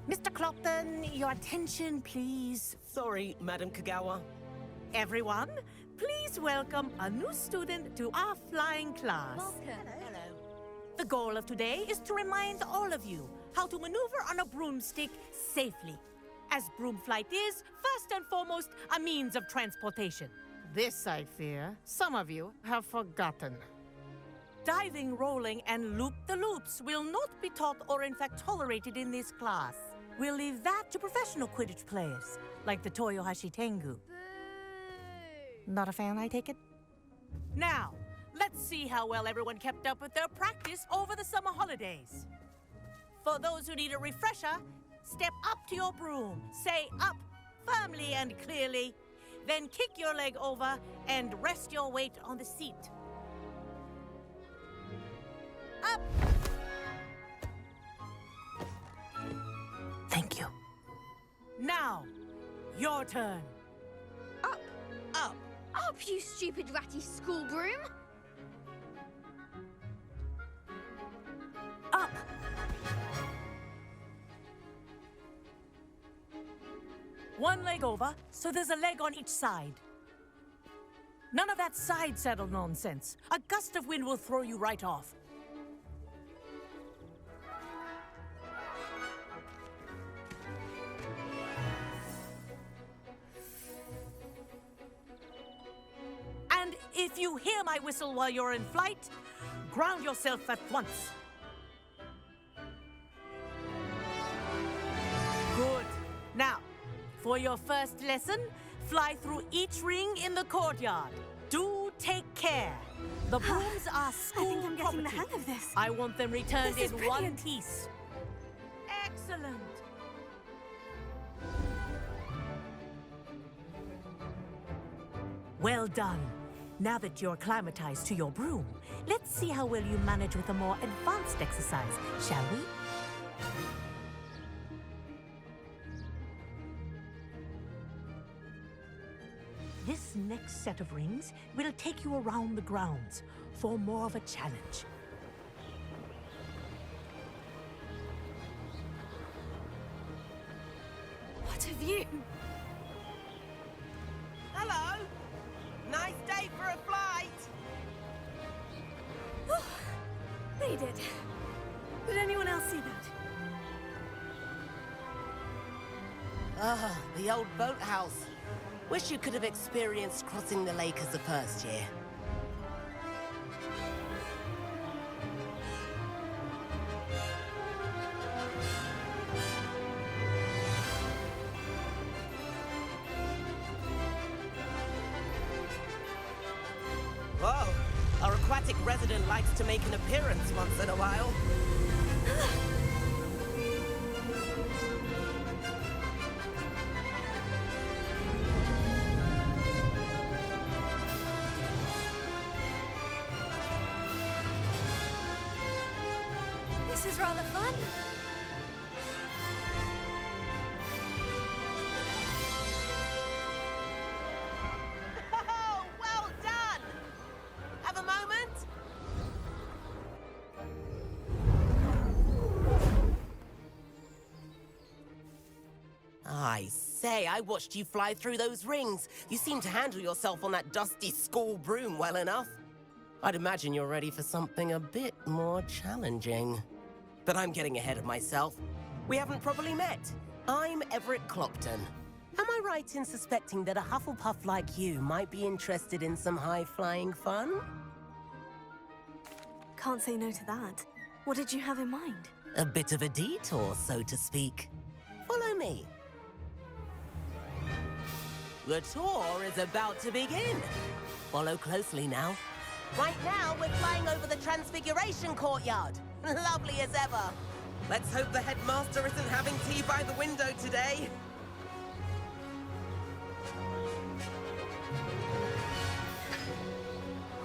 Mr. Clopton, your attention, please. Sorry, Madam Kagawa. Everyone, please welcome a new student to our flying class. Welcome. Hello. The goal of today is to remind all of you how to maneuver on a broomstick safely, as broom flight is, first and foremost, a means of transportation. This, I fear, some of you have forgotten. Diving, rolling, and loop-the-loops will not be taught or in fact tolerated in this class. We'll leave that to professional Quidditch players, like the Toyohashi Tengu. Not a fan, I take it? Now, let's see how well everyone kept up with their practice over the summer holidays. For those who need a refresher, step up to your broom, say up firmly and clearly, then kick your leg over and rest your weight on the seat. Up! Thank you. Now, your turn. Up. Up. Up, you stupid ratty school broom. Up! One leg over, so there's a leg on each side. None of that side saddle nonsense. A gust of wind will throw you right off. And if you hear my whistle while you're in flight, ground yourself at once. Good. Now, for your first lesson, fly through each ring in the courtyard. Do take care. The brooms are school I think I'm getting the property. hang of this. I want them returned This is in one brilliant. piece. Excellent. Well done. Now that you're acclimatized to your broom, let's see how well you manage with a more advanced exercise, shall we? This next set of rings will take you around the grounds for more of a challenge. What a view. Hello. Nice day for a flight. They did. Did anyone else see that? Ah, the old boathouse. Wish you could have experienced crossing the lake as a first year. Whoa, our aquatic resident likes to make an appearance once in a while. This is rather fun. Oh, well done! Have a moment? I say, I watched you fly through those rings. You seem to handle yourself on that dusty school broom well enough. I'd imagine you're ready for something a bit more challenging. But I'm getting ahead of myself. We haven't properly met. I'm Everett Clopton. Am I right in suspecting that a Hufflepuff like you might be interested in some high-flying fun? Can't say no to that. What did you have in mind? A bit of a detour, so to speak. Follow me. The tour is about to begin. Follow closely now. Right now, we're flying over the Transfiguration Courtyard. Lovely as ever. Let's hope the headmaster isn't having tea by the window today.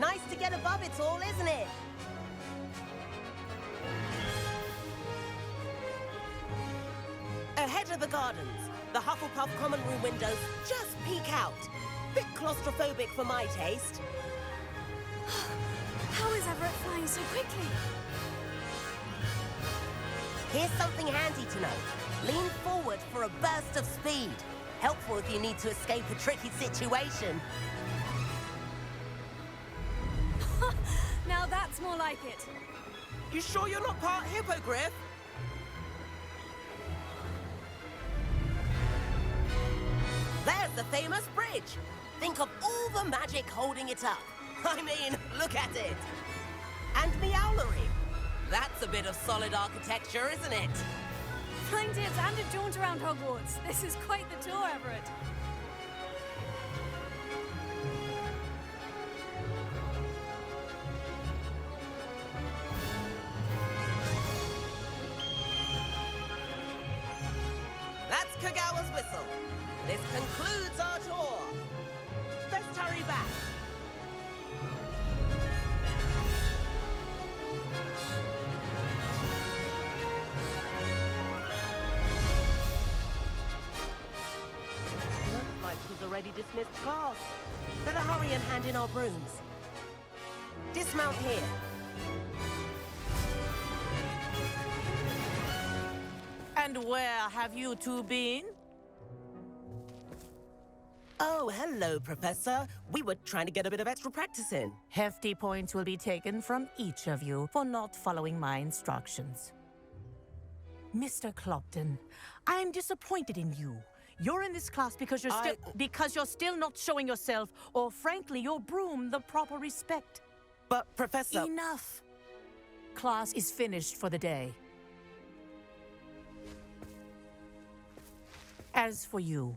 Nice to get above it all, isn't it? Ahead of the gardens, the Hufflepuff common room windows just peek out. Bit claustrophobic for my taste. How is Everett flying so quickly? Here's something handy to know. Lean forward for a burst of speed. Helpful if you need to escape a tricky situation. Now that's more like it. You sure you're not part hippogriff? There's the famous bridge. Think of all the magic holding it up. I mean, look at it. And Meowlery. That's a bit of solid architecture, isn't it? Flying tips and a jaunt around Hogwarts. This is quite the tour, Everett. That's Kagawa's whistle. This concludes our tour. Let's hurry back. Looks like she's already dismissed class. Better hurry and hand in our brooms. Dismount here. And where have you two been? Oh, hello, Professor. We were trying to get a bit of extra practice in. Hefty points will be taken from each of you for not following my instructions. Mr. Clopton, I'm disappointed in you. You're in this class because you're still not showing yourself, or frankly, your broom the proper respect. But, Professor... Enough. Class is finished for the day. As for you,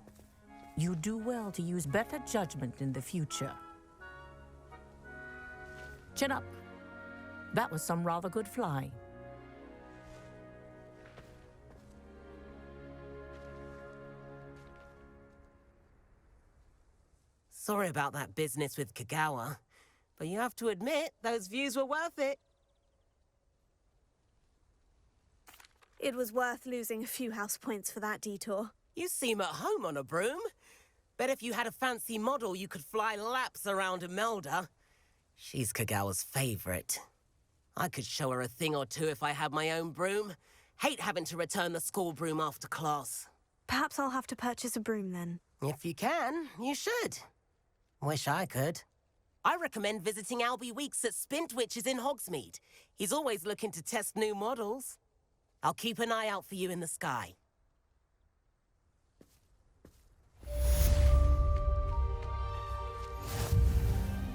you do well to use better judgment in the future. Chin up. That was some rather good flying. Sorry about that business with Kagawa, but you have to admit, those views were worth it. It was worth losing a few house points for that detour. You seem at home on a broom. Bet if you had a fancy model, you could fly laps around Imelda. She's Kagawa's favorite. I could show her a thing or two if I had my own broom. Hate having to return the school broom after class. Perhaps I'll have to purchase a broom then. If you can, you should. Wish I could. I recommend visiting Albie Weeks at Spintwitches in Hogsmeade. He's always looking to test new models. I'll keep an eye out for you in the sky.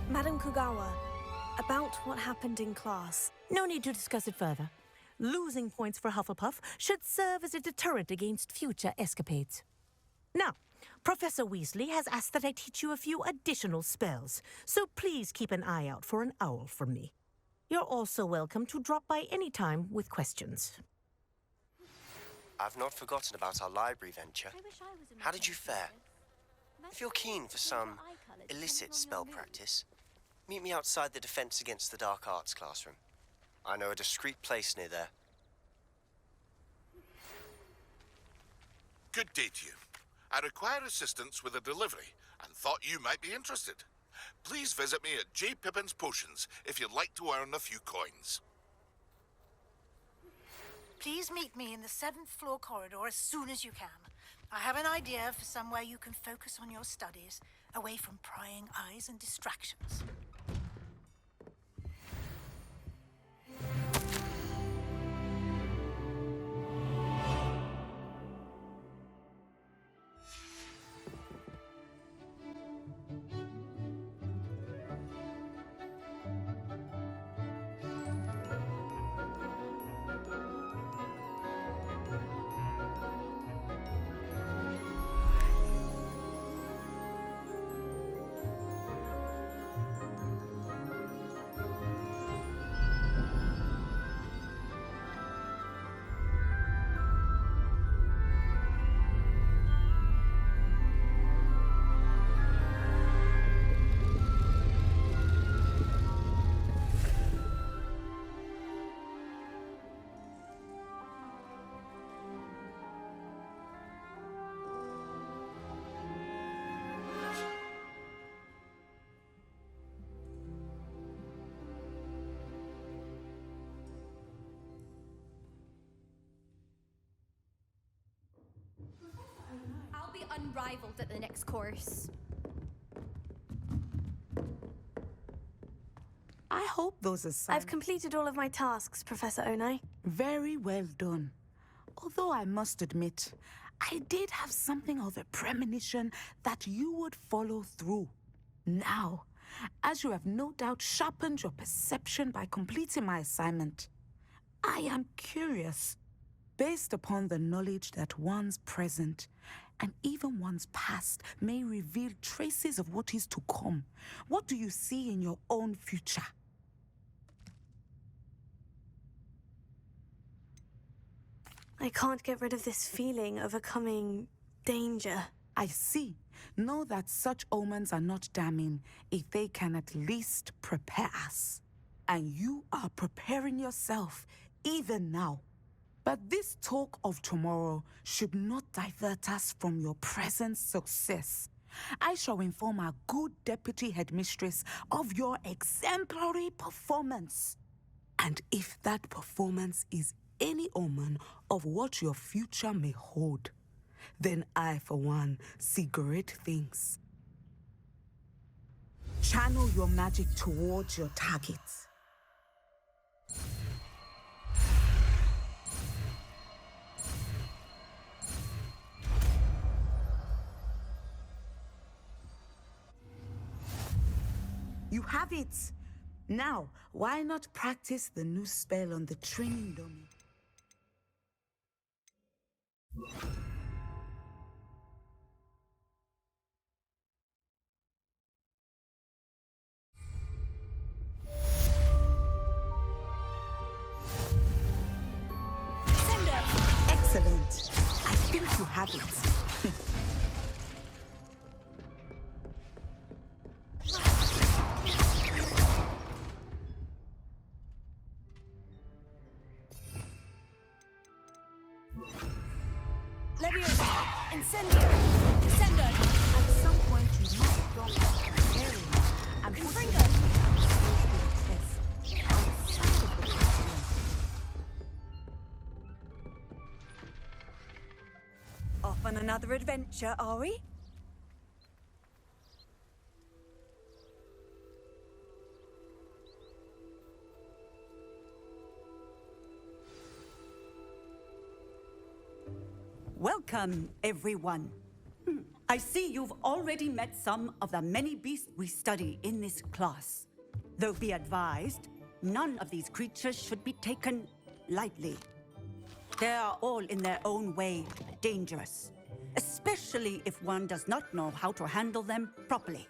Madam Kagawa, about what happened in class. No need to discuss it further. Losing points for Hufflepuff should serve as a deterrent against future escapades. Now, Professor Weasley has asked that I teach you a few additional spells, so please keep an eye out for an owl from me. You're also welcome to drop by any time with questions. I've not forgotten about our library venture. How did you fare? If you're keen for some illicit spell practice, meet me outside the Defense Against the Dark Arts classroom. I know a discreet place near there. Good day to you. I require assistance with a delivery and thought you might be interested. Please visit me at J. Pippin's Potions if you'd like to earn a few coins. Please meet me in the 7th floor corridor as soon as you can. I have an idea for somewhere you can focus on your studies, away from prying eyes and distractions. unrivaled at the next course. I hope those assignments... I've completed all of my tasks, Professor Onai. Very well done. Although I must admit, I did have something of a premonition that you would follow through. Now, as you have no doubt sharpened your perception by completing my assignment, I am curious, based upon the knowledge that one's present and even one's past may reveal traces of what is to come. What do you see in your own future? I can't get rid of this feeling of a coming danger. I see. Know that such omens are not damning if they can at least prepare us. And you are preparing yourself, even now. But this talk of tomorrow should not divert us from your present success. I shall inform our good deputy headmistress of your exemplary performance. And if that performance is any omen of what your future may hold, then I, for one, see great things. Channel your magic towards your targets. You have it! Now, why not practice the new spell on the training dummy? Excellent. I think you have it. Incendio! Descendo! At some point, you must drop the area and put it Off on another adventure, are we? Welcome, everyone. I see you've already met some of the many beasts we study in this class. Though be advised, none of these creatures should be taken lightly. They are all in their own way dangerous, especially if one does not know how to handle them properly.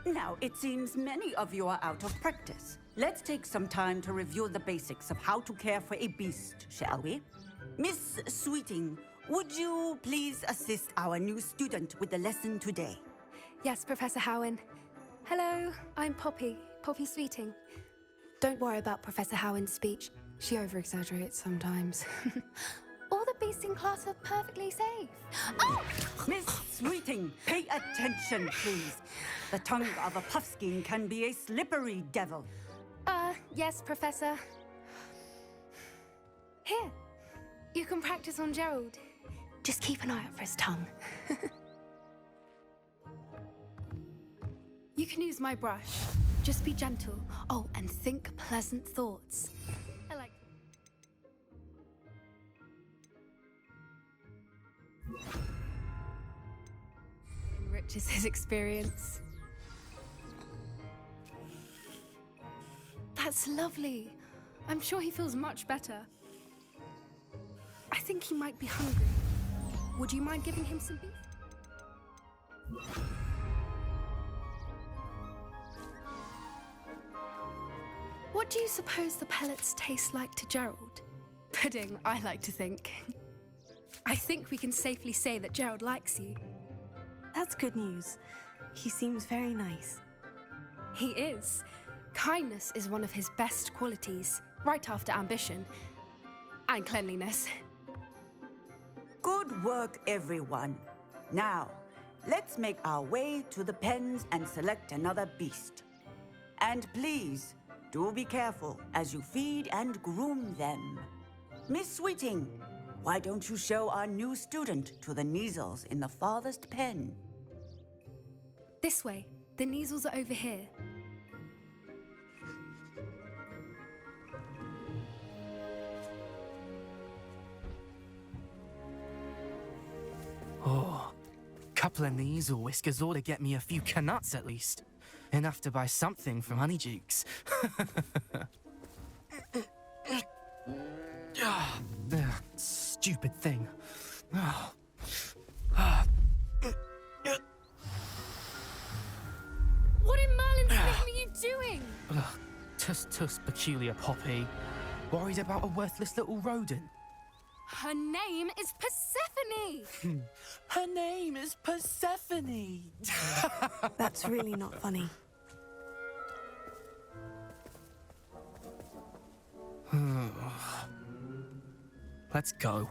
Now, it seems many of you are out of practice. Let's take some time to review the basics of how to care for a beast, shall we? Miss Sweeting, would you please assist our new student with the lesson today? Yes, Professor Howen. Hello, I'm Poppy Sweeting. Don't worry about Professor Howen's speech. She over-exaggerates sometimes. All the beasts in class are perfectly safe. Oh! Miss Sweeting, pay attention, please. The tongue of a puffskein can be a slippery devil. Yes, Professor. Here. You can practice on Gerald. Just keep an eye out for his tongue. You can use my brush. Just be gentle. Oh, and think pleasant thoughts. I like... Enriches his experience. That's lovely. I'm sure he feels much better. I think he might be hungry. Would you mind giving him some beef? What do you suppose the pellets taste like to Gerald? Pudding, I like to think. I think we can safely say that Gerald likes you. That's good news. He seems very nice. He is. Kindness is one of his best qualities, right after ambition and cleanliness. Good work, everyone. Now, let's make our way to the pens and select another beast. And please, do be careful as you feed and groom them. Miss Sweeting, why don't you show our new student to the Kneazles in the farthest pen? This way. The Kneazles are over here. Oh, couple of Kneazle whiskers ought to get me a few canuts at least. Enough to buy something from Honeydukes. Stupid thing. What in Merlin's name are you doing? Tuss, peculiar Poppy. Worried about a worthless little rodent. Her name is Persephone! Her name is Persephone! That's really not funny. Let's go.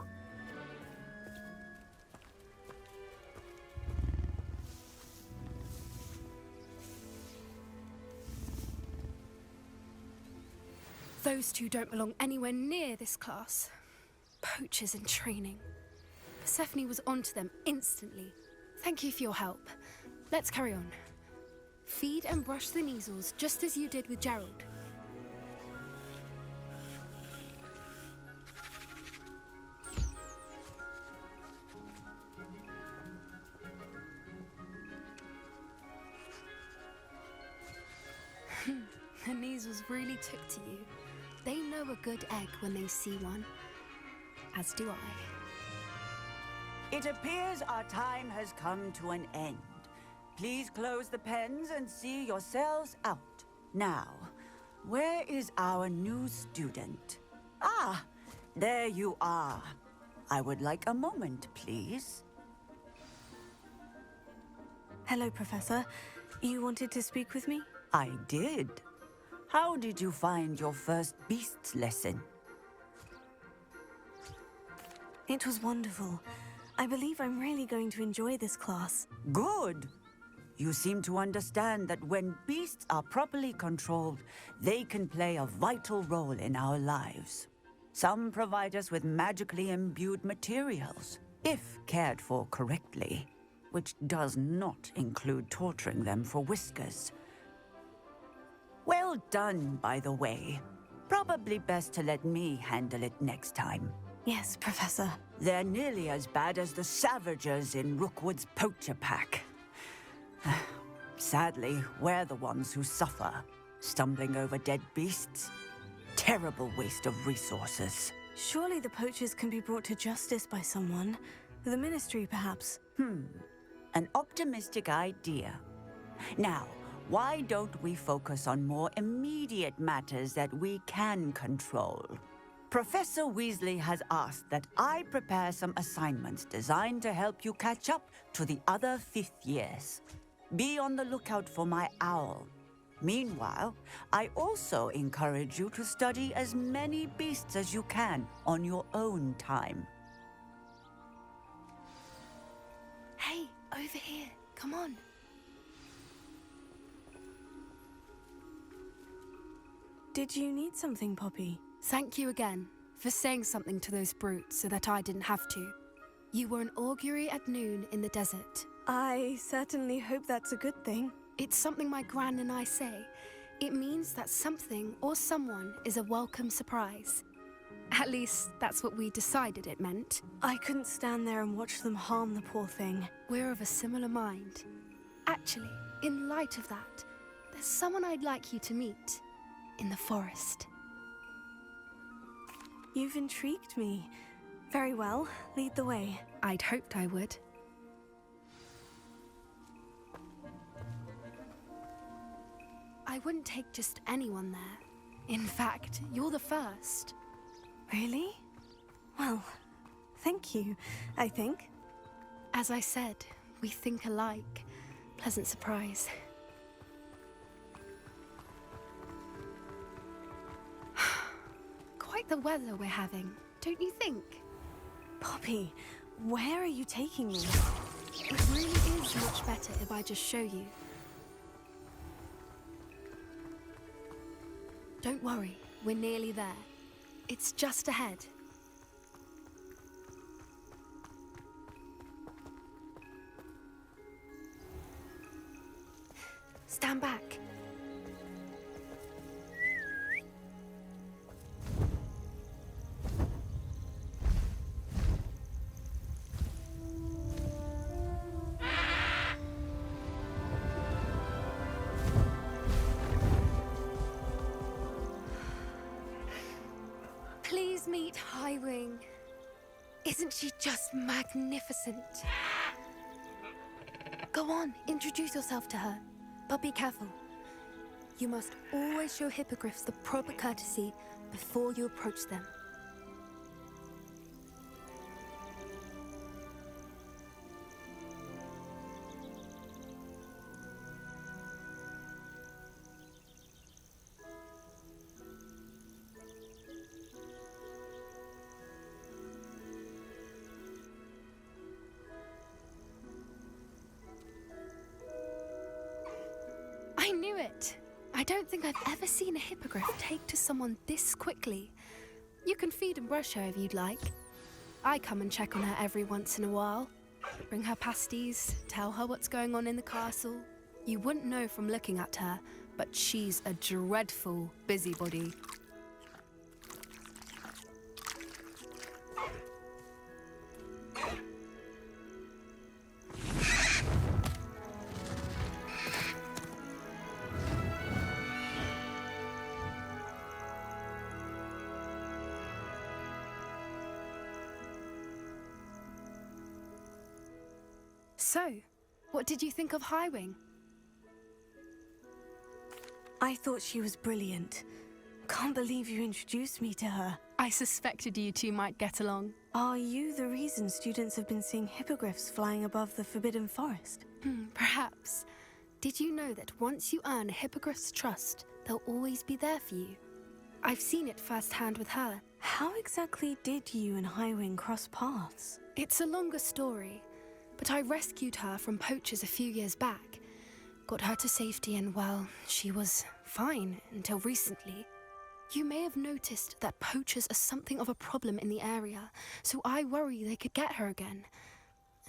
Those two don't belong anywhere near this class. Poachers in training. Persephone was onto them instantly. Thank you for your help. Let's carry on. Feed and brush the Kneazles just as you did with Gerald. The Kneazles really took to you. They know a good egg when they see one. As do I. It appears our time has come to an end. Please close the pens and see yourselves out. Now, where is our new student? Ah, there you are. I would like a moment, please. Hello, Professor. You wanted to speak with me? I did. How did you find your first beasts lesson? It was wonderful. I believe I'm really going to enjoy this class. Good. You seem to understand that when beasts are properly controlled, they can play a vital role in our lives. Some provide us with magically imbued materials, if cared for correctly, which does not include torturing them for whiskers. Well done, by the way. Probably best to let me handle it next time. Yes, Professor. They're nearly as bad as the Savagers in Rookwood's poacher pack. Sadly, we're the ones who suffer, stumbling over dead beasts. Terrible waste of resources. Surely the poachers can be brought to justice by someone. The Ministry, perhaps. An optimistic idea. Now, why don't we focus on more immediate matters that we can control? Professor Weasley has asked that I prepare some assignments designed to help you catch up to the other 5th years. Be on the lookout for my owl. Meanwhile, I also encourage you to study as many beasts as you can on your own time. Hey, over here. Come on. Did you need something, Poppy? Thank you again for saying something to those brutes so that I didn't have to. You were an augury at noon in the desert. I certainly hope that's a good thing. It's something my gran and I say. It means that something or someone is a welcome surprise. At least, that's what we decided it meant. I couldn't stand there and watch them harm the poor thing. We're of a similar mind. Actually, in light of that, there's someone I'd like you to meet. In the forest. You've intrigued me. Very well, lead the way. I'd hoped I would. I wouldn't take just anyone there. In fact, you're the first. Really? Well, thank you, I think. As I said, we think alike. Pleasant surprise. Quite the weather we're having, don't you think? Poppy, where are you taking me? It really is much better if I just show you. Don't worry, we're nearly there. It's just ahead. Stand back. Please meet Highwing. Isn't she just magnificent? Go on, introduce yourself to her. But be careful. You must always show hippogriffs the proper courtesy before you approach them. I knew it! I don't think I've ever seen a hippogriff take to someone this quickly. You can feed and brush her if you'd like. I come and check on her every once in a while. Bring her pasties, tell her what's going on in the castle. You wouldn't know from looking at her, but she's a dreadful busybody. So, what did you think of Highwing? I thought she was brilliant. Can't believe you introduced me to her. I suspected you two might get along. Are you the reason students have been seeing hippogriffs flying above the Forbidden Forest? Perhaps. Did you know that once you earn a hippogriff's trust, they'll always be there for you? I've seen it firsthand with her. How exactly did you and Highwing cross paths? It's a longer story, but I rescued her from poachers a few years back. Got her to safety and, well, she was fine until recently. You may have noticed that poachers are something of a problem in the area, so I worry they could get her again.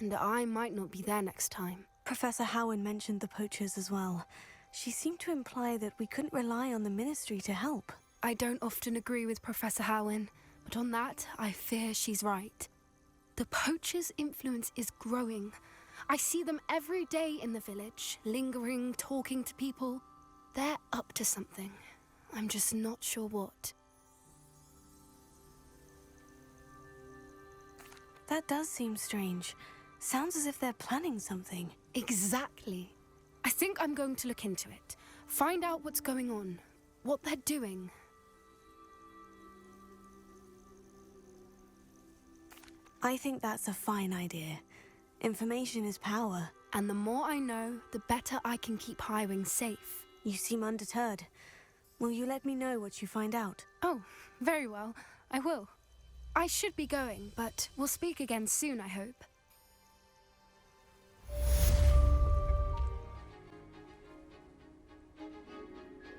And I might not be there next time. Professor Howin mentioned the poachers as well. She seemed to imply that we couldn't rely on the Ministry to help. I don't often agree with Professor Howin, but on that, I fear she's right. The poachers' influence is growing. I see them every day in the village, lingering, talking to people. They're up to something. I'm just not sure what. That does seem strange. Sounds as if they're planning something. Exactly. I think I'm going to look into it. Find out what's going on, what they're doing. I think that's a fine idea. Information is power. And the more I know, the better I can keep Highwing safe. You seem undeterred. Will you let me know what you find out? Oh, very well. I will. I should be going, but we'll speak again soon, I hope.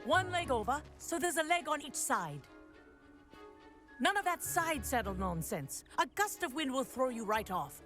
One leg over, so there's a leg on each side. None of that side saddle nonsense. A gust of wind will throw you right off.